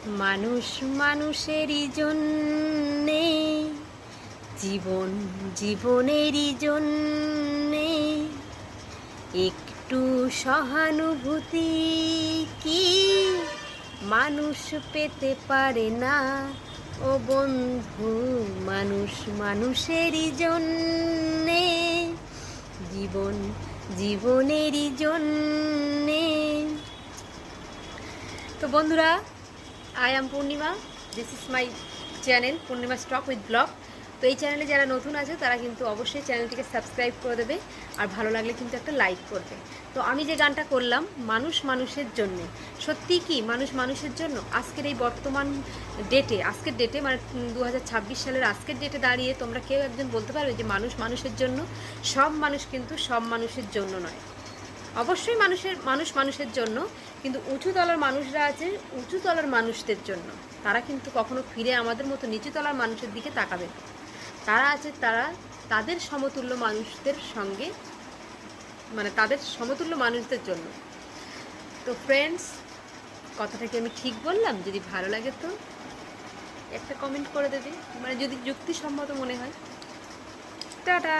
মানুষ মানুষেরই জন্যে, জীবন জীবনেরই জন্যে, একটু সহানুভূতি কি মানুষ পেতে পারে না? ও বন্ধু, মানুষ মানুষেরই জন্যে, জীবন জীবনেরই জন্যে। তো বন্ধুরা, I am Purnima, this is my channel Purnima stock with blog. তো এই চ্যানেলে যারা নতুন আছে তারা কিন্তু অবশ্যই চ্যানেলটিকে সাবস্ক্রাইব করে দেবে, আর ভালো লাগলে কিন্তু একটা লাইক করবে। তো আমি যে গানটা করলাম, মানুষ মানুষের জন্যে, সত্যিই কি মানুষ মানুষের জন্য? আজকের এই বর্তমান ডেটে, আজকের ডেটে মানে 2026 সালের আজকের ডেটে দাঁড়িয়ে তোমরা কেউ একজন বলতে পারবে যে মানুষ মানুষের জন্য? সব মানুষ কিন্তু সব মানুষের জন্য নয়। অবশ্যই মানুষ মানুষের জন্য, কিন্তু উঁচু তলার মানুষরা আছে উঁচু তলার মানুষদের জন্য। তারা কিন্তু কখনো ফিরে আমাদের মতো নিচু তলার মানুষের দিকে তাকাবে না। তারা আছে, তারা তাদের সমতুল্য মানুষদের সঙ্গে, মানে তাদের সমতুল্য মানুষদের জন্য। তো ফ্রেন্ডস, কথাটা কি আমি ঠিক বললাম? যদি ভালো লাগে তো একটা কমেন্ট করে দেবে, মানে যদি যুক্তিসম্মত মনে হয়। টাটা।